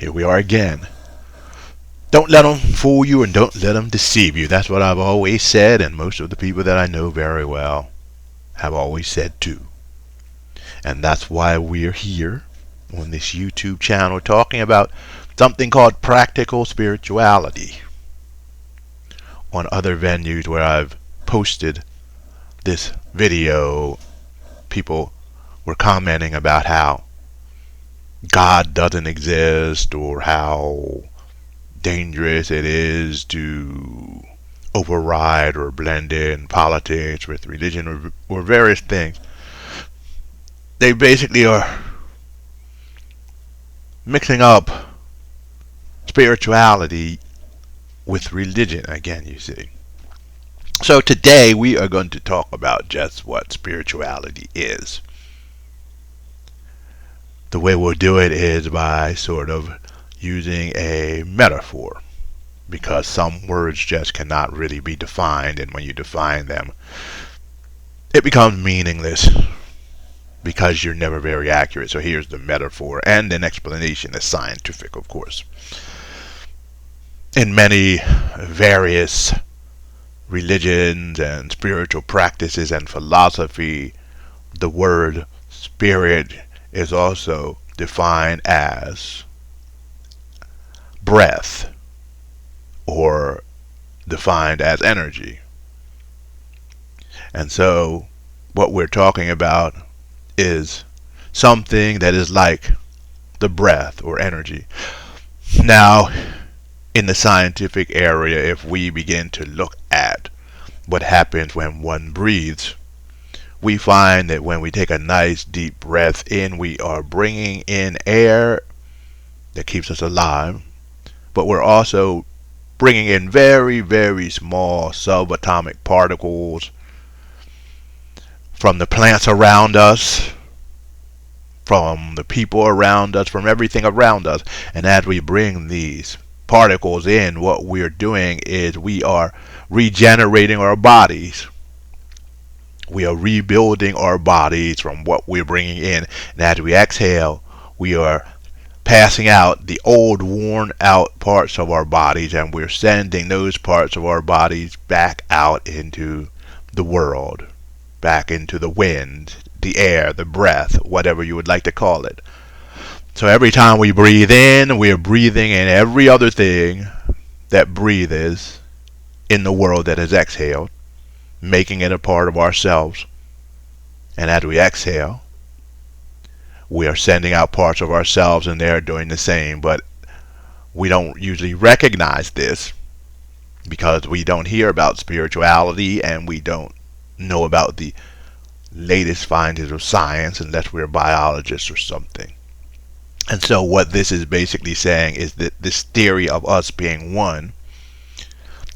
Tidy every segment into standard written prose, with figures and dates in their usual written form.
Here we are again. Don't let them fool you and don't let them deceive you. That's what I've always said, and most of the people that I know very well have always said too. And that's why we're here on this YouTube channel talking about something called practical spirituality. On other venues where I've posted this video, people were commenting about how God doesn't exist or how dangerous it is to override or blend in politics with religion or various things. They basically are mixing up spirituality with religion again, you see. So today we are going to talk about just what spirituality is. The way we'll do it is by sort of using a metaphor, because some words just cannot really be defined, and when you define them, it becomes meaningless because you're never very accurate. So here's the metaphor, and an explanation is scientific, of course. In many various religions and spiritual practices and philosophy, the word spirit is also defined as breath or defined as energy. And so what we're talking about is something that is like the breath or energy. Now, in the scientific area, if we begin to look at what happens when one breathes, we find that when we take a nice deep breath in, we are bringing in air that keeps us alive, but we're also bringing in very, very small subatomic particles from the plants around us, from the people around us, from everything around us. And as we bring these particles in, what we're doing is we are regenerating our bodies. We are rebuilding our bodies from what we're bringing in. And as we exhale, we are passing out the old, worn out parts of our bodies, and we're sending those parts of our bodies back out into the world, back into the wind, the air, the breath, whatever you would like to call it. So every time we breathe in, we are breathing in every other thing that breathes in the world that is exhaled, making it a part of ourselves. And as we exhale, we are sending out parts of ourselves, and they're doing the same. But we don't usually recognize this because we don't hear about spirituality, and we don't know about the latest findings of science unless we're biologists or something. And so what this is basically saying is that this theory of us being one,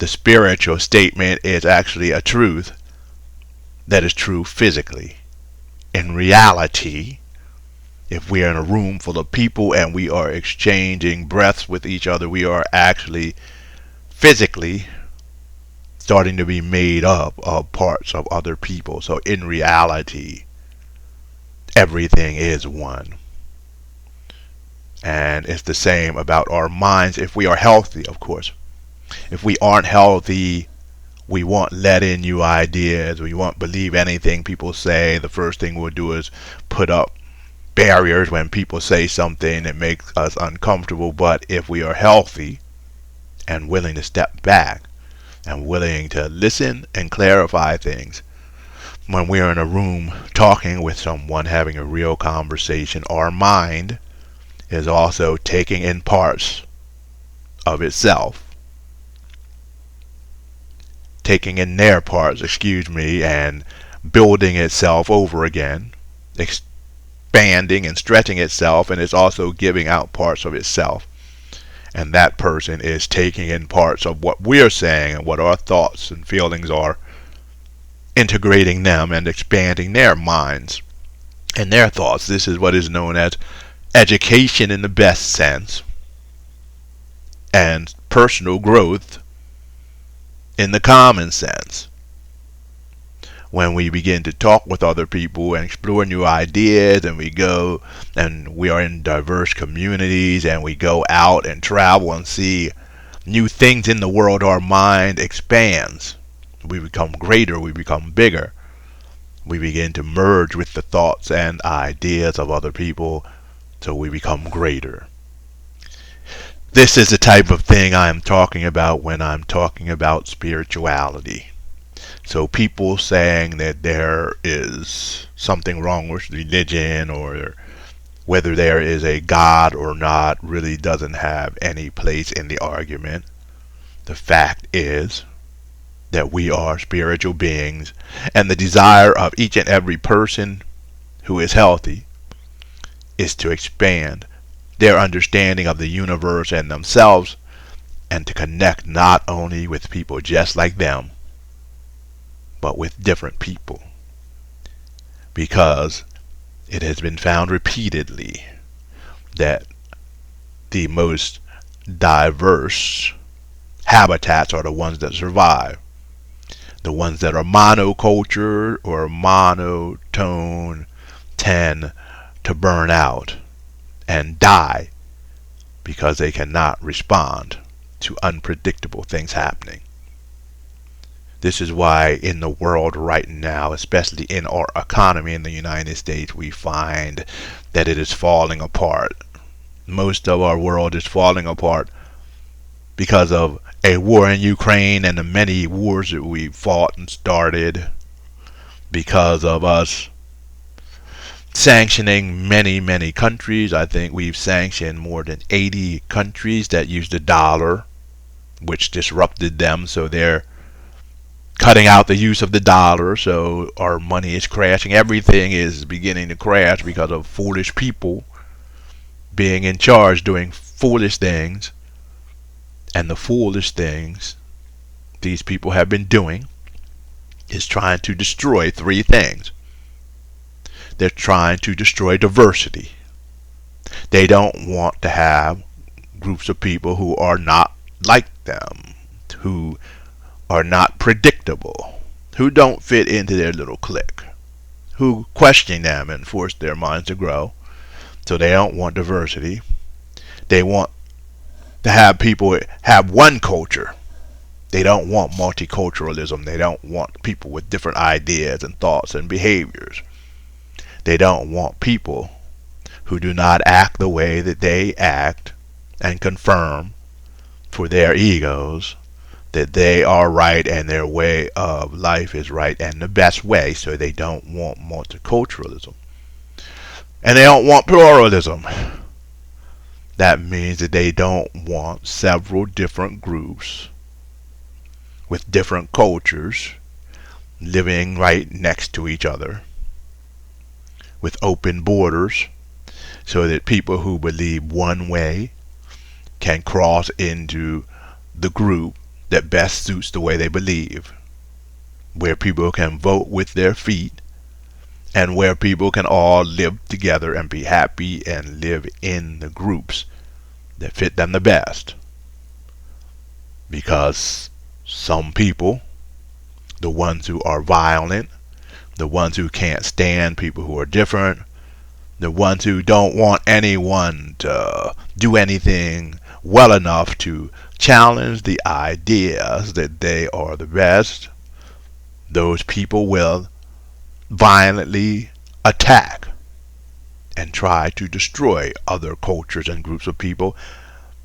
the spiritual statement, is actually a truth that is true physically. In reality, if we are in a room full of people and we are exchanging breaths with each other, we are actually physically starting to be made up of parts of other people. So in reality, everything is one. And it's the same about our minds if we are healthy, of course. If we aren't healthy, we won't let in new ideas. We won't believe anything people say. The first thing we'll do is put up barriers when people say something that makes us uncomfortable. But if we are healthy and willing to step back and willing to listen and clarify things, when we're in a room talking with someone, having a real conversation, our mind is also taking in parts of itself, taking in their parts, and building itself over again, expanding and stretching itself, and it's also giving out parts of itself. And that person is taking in parts of what we're saying and what our thoughts and feelings are, integrating them and expanding their minds and their thoughts. This is what is known as education in the best sense, and personal growth in the common sense. when we begin to talk with other people and explore new ideas, and we go and we are in diverse communities and we go out and travel and see new things in the world, our mind expands. We become greater, we become bigger. We begin to merge with the thoughts and ideas of other people, so we become greater. This is the type of thing I am talking about when I'm talking about spirituality. So people saying that there is something wrong with religion, or whether there is a God or not, really doesn't have any place in the argument. The fact is that we are spiritual beings, and the desire of each and every person who is healthy is to expand their understanding of the universe and themselves, and to connect not only with people just like them, but with different people. Because it has been found repeatedly that the most diverse habitats are the ones that survive. The ones that are monoculture or monotone tend to burn out and die because they cannot respond to unpredictable things happening. This is why in the world right now, especially in our economy in the United States, we find that it is falling apart. Most of our world is falling apart because of a war in Ukraine and the many wars that we fought and started, because of us sanctioning many countries. I think we've sanctioned more than 80 countries that use the dollar, which disrupted them, so they're cutting out the use of the dollar, so our money is crashing. Everything is beginning to crash because of foolish people being in charge doing foolish things. And the foolish things these people have been doing is trying to destroy three things. They're trying to destroy diversity. They don't want to have groups of people who are not like them, who are not predictable, who don't fit into their little clique, who question them and force their minds to grow. So they don't want diversity. They want to have people have one culture. They don't want multiculturalism. They don't want people with different ideas and thoughts and behaviors. They don't want people who do not act the way that they act and confirm for their egos that they are right and their way of life is right and the best way. So they don't want multiculturalism. And they don't want pluralism. That means that they don't want several different groups with different cultures living right next to each other with open borders, so that people who believe one way can cross into the group that best suits the way they believe, where people can vote with their feet, and where people can all live together and be happy and live in the groups that fit them the best. Because some people, the ones who are violent, the ones who can't stand people who are different, the ones who don't want anyone to do anything well enough to challenge the ideas that they are the best, those people will violently attack and try to destroy other cultures and groups of people.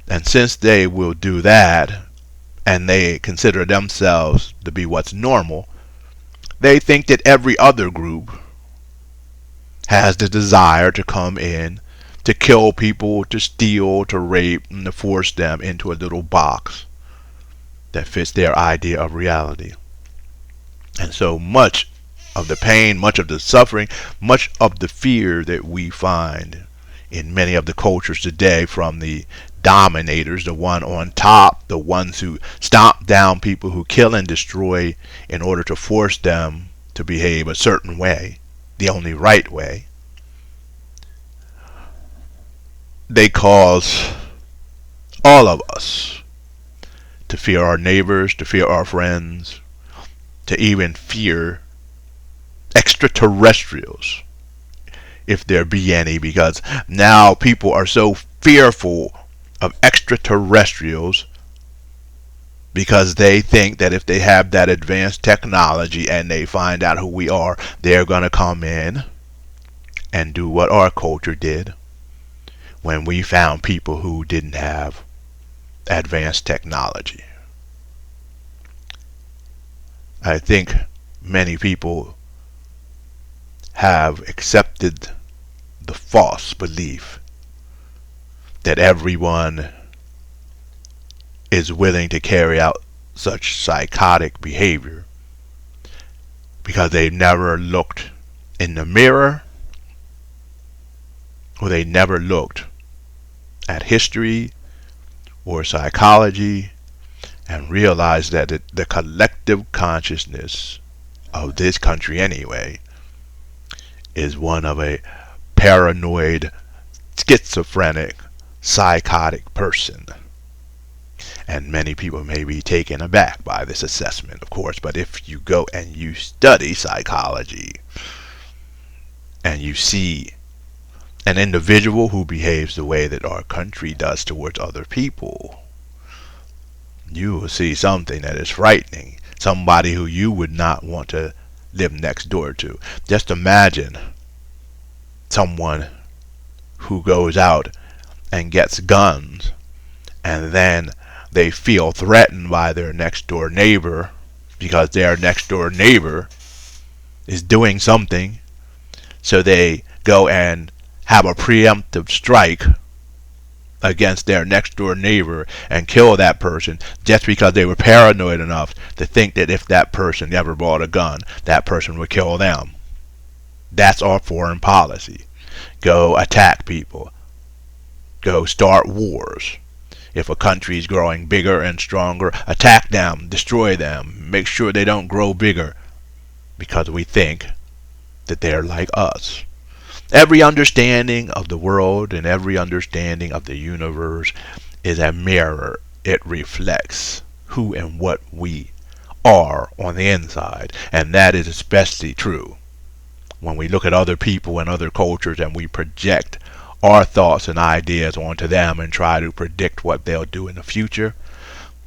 And since they will do that, and they consider themselves to be what's normal, they think that every other group has the desire to come in, to kill people, to steal, to rape, and to force them into a little box that fits their idea of reality. And so much of the pain, much of the suffering, much of the fear that we find in many of the cultures today, from the dominators, the one on top, the ones who stomp down people, who kill and destroy in order to force them to behave a certain way, the only right way, they cause all of us to fear our neighbors, to fear our friends, to even fear extraterrestrials, if there be any, because now people are so fearful of extraterrestrials because they think that if they have that advanced technology and they find out who we are, they're going to come in and do what our culture did when we found people who didn't have advanced technology. I think many people have accepted the false belief that everyone is willing to carry out such psychotic behavior because they've never looked in the mirror, or they never looked at history or psychology and realized that the collective consciousness of this country anyway is one of a paranoid, schizophrenic, psychotic person. And many people may be taken aback by this assessment, of course, but if you go and you study psychology and you see an individual who behaves the way that our country does towards other people, you will see something that is frightening. Somebody who you would not want to live next door to. Just imagine someone who goes out and gets guns, and then they feel threatened by their next door neighbor because their next door neighbor is doing something, so they go and have a preemptive strike against their next door neighbor and kill that person just because they were paranoid enough to think that if that person ever bought a gun, that person would kill them. That's our foreign policy. Go attack people. Go start wars. If a country is growing bigger and stronger, attack them, destroy them, make sure they don't grow bigger because we think that they're like us. Every understanding of the world and every understanding of the universe is a mirror. It reflects who and what we are on the inside. And that is especially true when we look at other people and other cultures and we project our thoughts and ideas onto them and try to predict what they'll do in the future.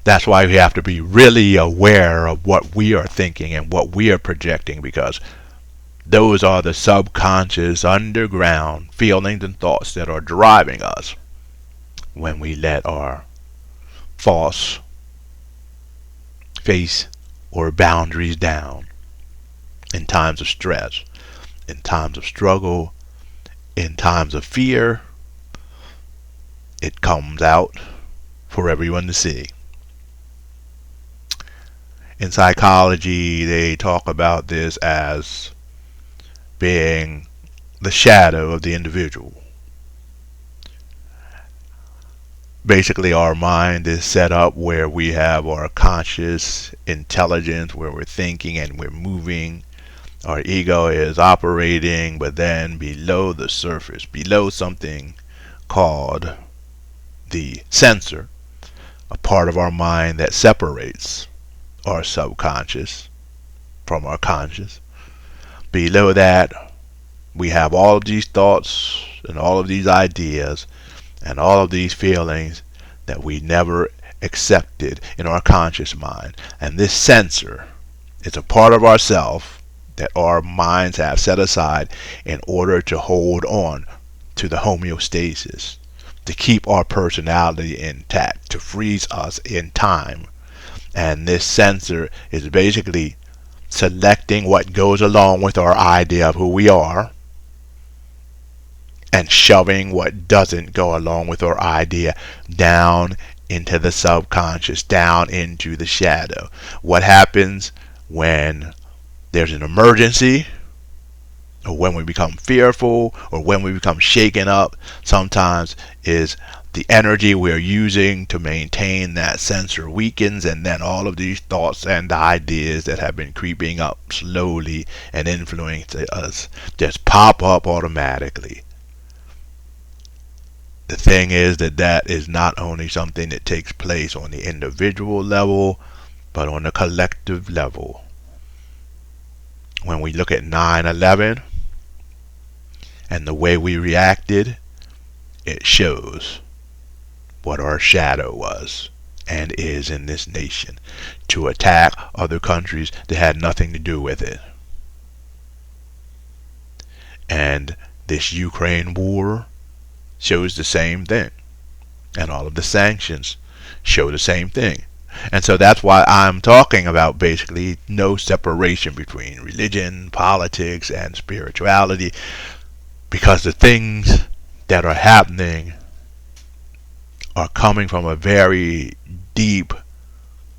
That's why we have to be really aware of what we are thinking and what we are projecting, because those are the subconscious, underground feelings and thoughts that are driving us when we let our false face or boundaries down in times of stress, in times of struggle, in times of fear. It comes out for everyone to see. In psychology, they talk about this as being the shadow of the individual. Basically, our mind is set up where we have our conscious intelligence, where we're thinking and we're moving. Our ego is operating, but then below the surface, below something called the sensor, a part of our mind that separates our subconscious from our conscious. Below that, we have all of these thoughts and all of these ideas and all of these feelings that we never accepted in our conscious mind. And this sensor is a part of ourself that our minds have set aside in order to hold on to the homeostasis, to keep our personality intact, to freeze us in time. And this sensor is basically selecting what goes along with our idea of who we are and shoving what doesn't go along with our idea down into the subconscious, down into the shadow. What happens when there's an emergency, or when we become fearful, or when we become shaken up, sometimes is the energy we're using to maintain that sensor weakens, and then all of these thoughts and ideas that have been creeping up slowly and influencing us just pop up automatically. The thing is that is not only something that takes place on the individual level, but on the collective level. when we look at 9/11 and the way we reacted, it shows what our shadow was and is in this nation, to attack other countries that had nothing to do with it. And this Ukraine war shows the same thing. And all of the sanctions show the same thing. And so that's why I'm talking about basically no separation between religion, politics, and spirituality, because the things that are happening are coming from a very deep,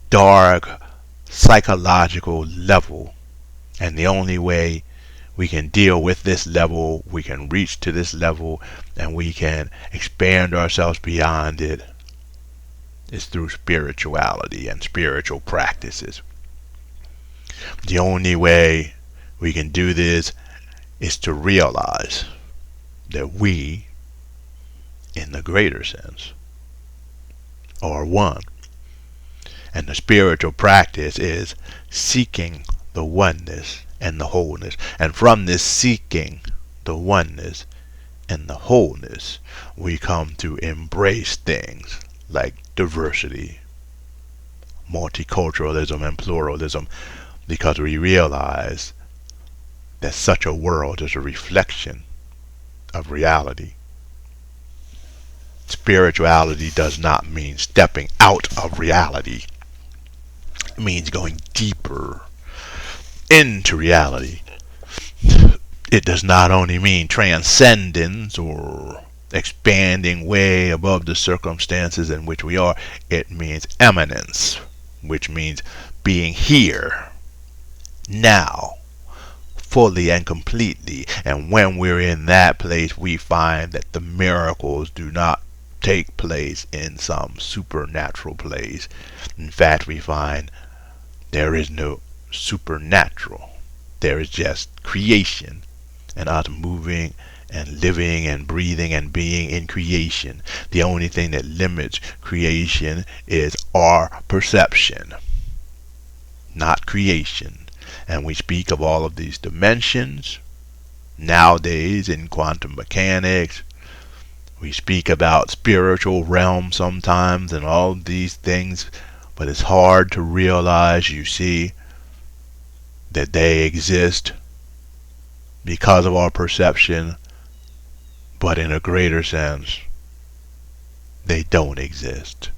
dark, psychological level. And the only way we can deal with this level, we can reach to this level, and we can expand ourselves beyond it, is through spirituality and spiritual practices. The only way we can do this is to realize that we, in the greater sense, are one. And the spiritual practice is seeking the oneness and the wholeness. And from this seeking the oneness and the wholeness, we come to embrace things like diversity, multiculturalism, and pluralism, because we realize that such a world is a reflection of reality. Spirituality does not mean stepping out of reality. It means going deeper into reality. It does not only mean transcendence or expanding way above the circumstances in which we are. It means eminence, which means being here, now, fully and completely. And when we're in that place, we find that the miracles do not take place in some supernatural place. In fact, we find there is no supernatural. There is just creation, and us moving and living and breathing and being in creation. The only thing that limits creation is our perception, not creation. And we speak of all of these dimensions nowadays in quantum mechanics. We speak about spiritual realms sometimes and all of these things, but it's hard to realize, you see, that they exist because of our perception, but in a greater sense, they don't exist,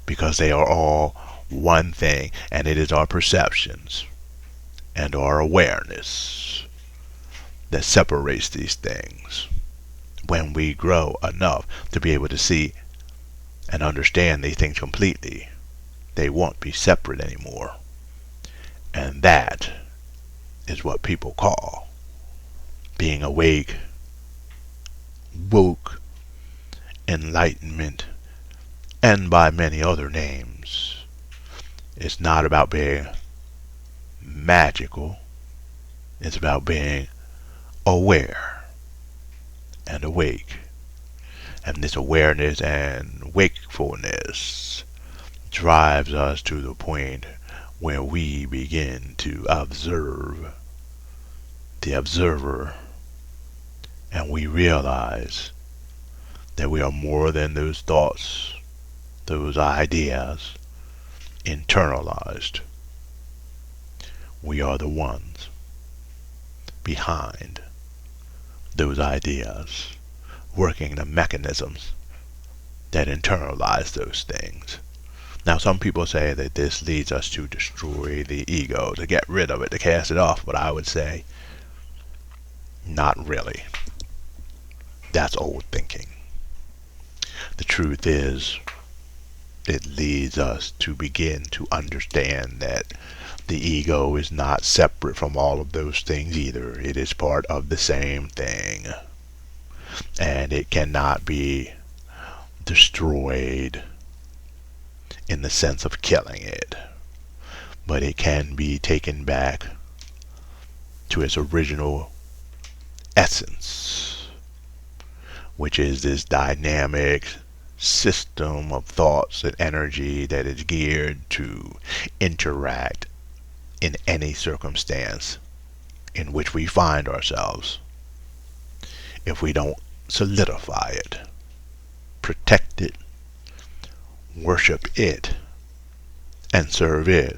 because they are all one thing, and it is our perceptions and our awareness that separates these things. When we grow enough to be able to see and understand these things completely, they won't be separate anymore. And that is what people call being awake, woke, enlightenment, and by many other names. It's not about being magical. It's about being aware and awake. And this awareness and wakefulness drives us to the point where we begin to observe the observer, and we realize that we are more than those thoughts, those ideas, internalized. We are the ones behind those ideas, working the mechanisms that internalize those things. Now, some people say that this leads us to destroy the ego, to get rid of it, to cast it off, but I would say, not really. That's old thinking. The truth is, it leads us to begin to understand that the ego is not separate from all of those things either. It is part of the same thing. And it cannot be destroyed in the sense of killing it, but it can be taken back to its original essence, which is this dynamic system of thoughts and energy that is geared to interact in any circumstance in which we find ourselves if we don't solidify it, protect it, worship it, and serve it,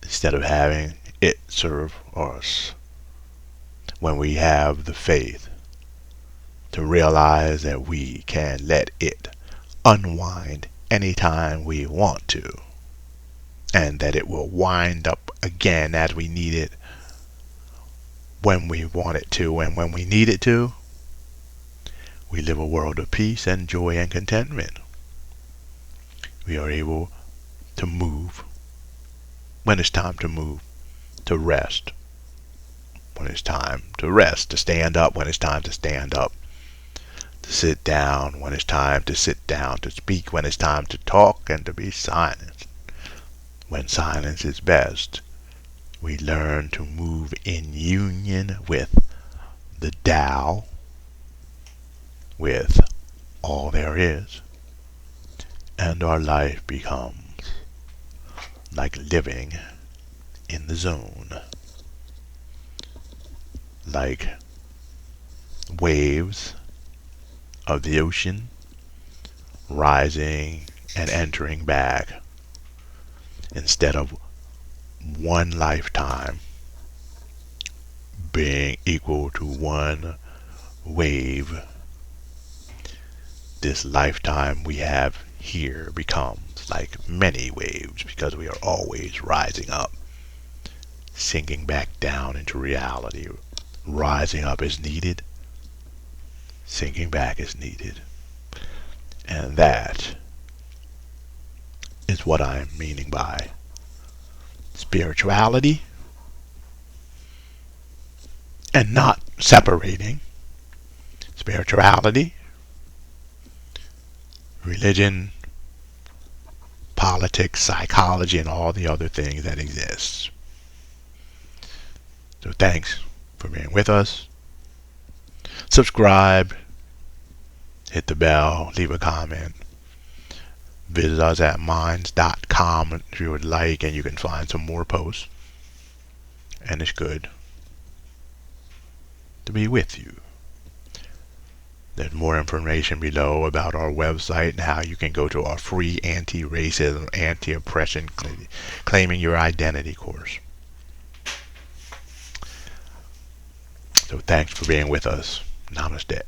instead of having it serve us. When we have the faith to realize that we can let it unwind anytime we want to, and that it will wind up again as we need it, when we want it to, and when we need it to, we live a world of peace and joy and contentment. We are able to move when it's time to move, to rest when it's time to rest, to stand up when it's time to stand up, to sit down when it's time to sit down, to speak when it's time to talk, and to be silent when silence is best. We learn to move in union with the Tao, with all there is, and our life becomes like living in the zone, like waves of the ocean rising and entering back, instead of one lifetime being equal to one wave. This lifetime we have here becomes like many waves, because we are always rising up, sinking back down into reality. Rising up is needed, sinking back is needed. And that is what I'm meaning by spirituality, and not separating spirituality, religion, politics, psychology, and all the other things that exist. So thanks for being with us. Subscribe, hit the bell, leave a comment. Visit us at minds.com if you would like, and you can find some more posts. And it's good to be with you. There's more information below about our website and how you can go to our free anti-racism, anti-oppression, claiming your identity course. So thanks for being with us. Namaste.